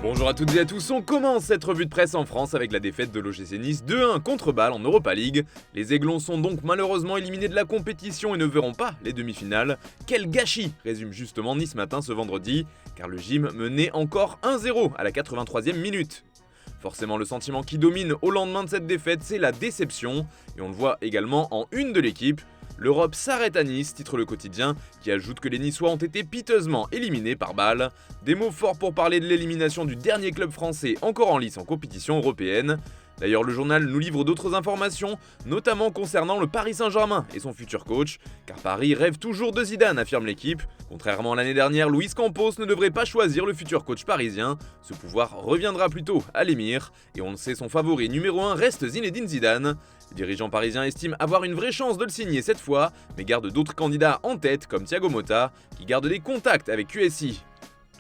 Bonjour à toutes et à tous, on commence cette revue de presse en France avec la défaite de l'OGC Nice 2-1 contre Bâle en Europa League. Les Aiglons sont donc malheureusement éliminés de la compétition et ne verront pas les demi-finales. Quel gâchis, résume justement Nice Matin ce vendredi, car le gym menait encore 1-0 à la 83e minute. Forcément, le sentiment qui domine au lendemain de cette défaite, c'est la déception, et on le voit également en une de l'équipe. L'Europe s'arrête à Nice, titre le quotidien, qui ajoute que les Niçois ont été piteusement éliminés par Bâle. Des mots forts pour parler de l'élimination du dernier club français encore en lice en compétition européenne. D'ailleurs, le journal nous livre d'autres informations, notamment concernant le Paris Saint-Germain et son futur coach, car Paris rêve toujours de Zidane, affirme l'équipe. Contrairement à l'année dernière, Luis Campos ne devrait pas choisir le futur coach parisien. Ce pouvoir reviendra plutôt à l'émir, et on le sait, son favori numéro 1 reste Zinedine Zidane. Les dirigeants parisiens estiment avoir une vraie chance de le signer cette fois, mais gardent d'autres candidats en tête comme Thiago Motta, qui garde des contacts avec QSI.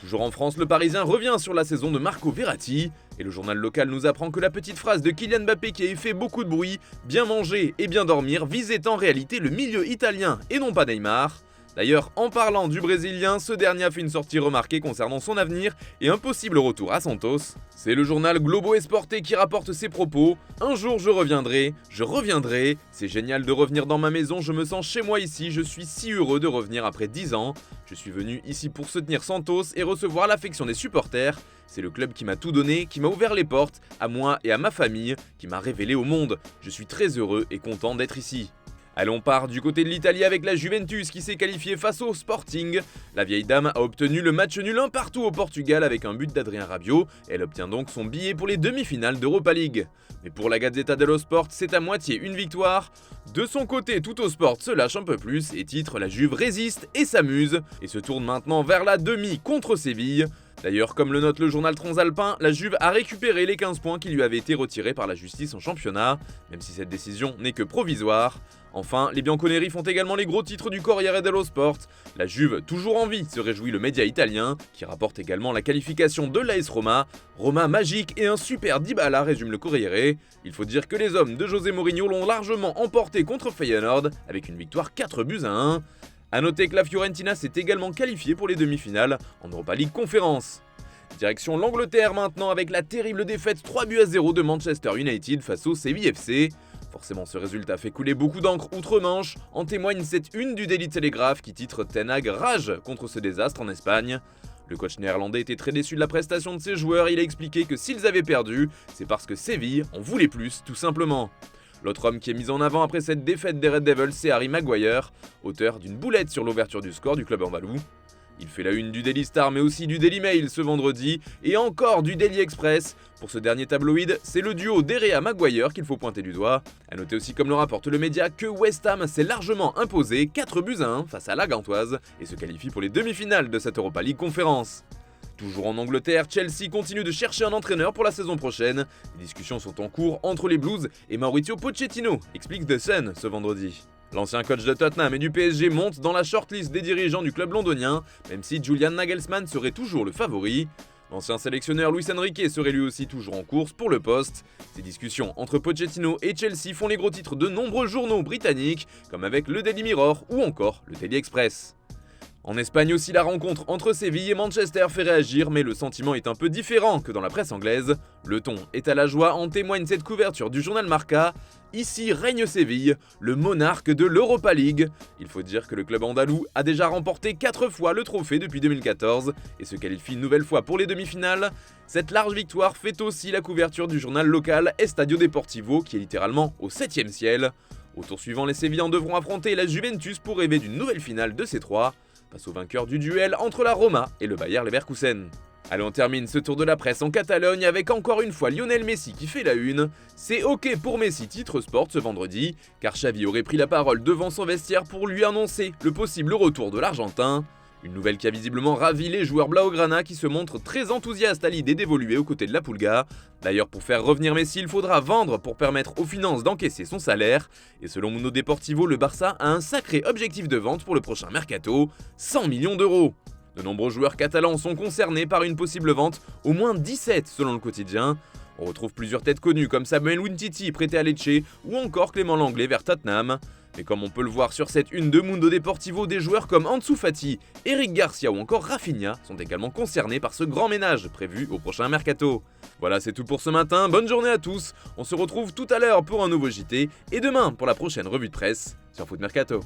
Toujours en France, le Parisien revient sur la saison de Marco Verratti, et le journal local nous apprend que la petite phrase de Kylian Mbappé qui a fait beaucoup de bruit, bien manger et bien dormir, visait en réalité le milieu italien et non pas Neymar. D'ailleurs, en parlant du Brésilien, ce dernier a fait une sortie remarquée concernant son avenir et un possible retour à Santos. C'est le journal Globo Esporte qui rapporte ses propos. Un jour je reviendrai, c'est génial de revenir dans ma maison, je me sens chez moi ici, je suis si heureux de revenir après 10 ans. Je suis venu ici pour soutenir Santos et recevoir l'affection des supporters. C'est le club qui m'a tout donné, qui m'a ouvert les portes, à moi et à ma famille, qui m'a révélé au monde. Je suis très heureux et content d'être ici. Allez, on part du côté de l'Italie avec la Juventus qui s'est qualifiée face au Sporting. La vieille dame a obtenu le match nul 1 partout au Portugal avec un but d'Adrien Rabiot. Elle obtient donc son billet pour les demi-finales d'Europa League. Mais pour la Gazzetta dello Sport, c'est à moitié une victoire. De son côté, Tuttosport se lâche un peu plus et titre la Juve résiste et s'amuse et se tourne maintenant vers la demi contre Séville. D'ailleurs, comme le note le journal transalpin, la Juve a récupéré les 15 points qui lui avaient été retirés par la justice en championnat, même si cette décision n'est que provisoire. Enfin, les bianconeri font également les gros titres du Corriere dello Sport. La Juve, toujours en vie, se réjouit le média italien, qui rapporte également la qualification de l'AS Roma. Roma magique et un super Dybala, résume le Corriere. Il faut dire que les hommes de José Mourinho l'ont largement emporté contre Feyenoord, avec une victoire 4-1. A noter que la Fiorentina s'est également qualifiée pour les demi-finales en Europa League Conférence. Direction l'Angleterre maintenant avec la terrible défaite 3-0 de Manchester United face au Séville FC. Forcément, ce résultat fait couler beaucoup d'encre outre-Manche, en témoigne cette une du Daily Telegraph qui titre Ten Hag rage contre ce désastre en Espagne. Le coach néerlandais était très déçu de la prestation de ses joueurs, il a expliqué que s'ils avaient perdu, c'est parce que Séville en voulait plus, tout simplement. L'autre homme qui est mis en avant après cette défaite des Red Devils, c'est Harry Maguire, auteur d'une boulette sur l'ouverture du score du club andalou. Il fait la une du Daily Star mais aussi du Daily Mail ce vendredi et encore du Daily Express. Pour ce dernier tabloïd, c'est le duo d'Erea Maguire qu'il faut pointer du doigt. A noter aussi comme le rapporte le média que West Ham s'est largement imposé 4-1 face à la Gantoise et se qualifie pour les demi-finales de cette Europa League Conférence. Toujours en Angleterre, Chelsea continue de chercher un entraîneur pour la saison prochaine. Les discussions sont en cours entre les Blues et Mauricio Pochettino, explique The Sun ce vendredi. L'ancien coach de Tottenham et du PSG monte dans la shortlist des dirigeants du club londonien, même si Julian Nagelsmann serait toujours le favori. L'ancien sélectionneur Luis Enrique serait lui aussi toujours en course pour le poste. Ces discussions entre Pochettino et Chelsea font les gros titres de nombreux journaux britanniques, comme avec le Daily Mirror ou encore le Daily Express. En Espagne aussi, la rencontre entre Séville et Manchester fait réagir, mais le sentiment est un peu différent que dans la presse anglaise. Le ton est à la joie, en témoigne cette couverture du journal Marca. Ici règne Séville, le monarque de l'Europa League. Il faut dire que le club andalou a déjà remporté 4 fois le trophée depuis 2014 et se qualifie une nouvelle fois pour les demi-finales. Cette large victoire fait aussi la couverture du journal local Estadio Deportivo, qui est littéralement au 7e ciel. Au tour suivant, les Sévillans devront affronter la Juventus pour rêver d'une nouvelle finale de ces trois, face au vainqueur du duel entre la Roma et le Bayer Leverkusen. Allez, on termine ce tour de la presse en Catalogne avec encore une fois Lionel Messi qui fait la une. C'est ok pour Messi, titre Sport ce vendredi, car Xavi aurait pris la parole devant son vestiaire pour lui annoncer le possible retour de l'Argentin. Une nouvelle qui a visiblement ravi les joueurs blaugrana qui se montrent très enthousiastes à l'idée d'évoluer aux côtés de la Pulga. D'ailleurs, pour faire revenir Messi, il faudra vendre pour permettre aux finances d'encaisser son salaire. Et selon Mundo Deportivo, le Barça a un sacré objectif de vente pour le prochain mercato, 100 millions d'euros. De nombreux joueurs catalans sont concernés par une possible vente, au moins 17 selon le quotidien. On retrouve plusieurs têtes connues comme Samuel Umtiti prêté à Lecce ou encore Clément Langlais vers Tottenham. Mais comme on peut le voir sur cette une de Mundo Deportivo, des joueurs comme Ansu Fati, Eric Garcia ou encore Rafinha sont également concernés par ce grand ménage prévu au prochain mercato. Voilà, c'est tout pour ce matin, bonne journée à tous, on se retrouve tout à l'heure pour un nouveau JT et demain pour la prochaine revue de presse sur Foot Mercato.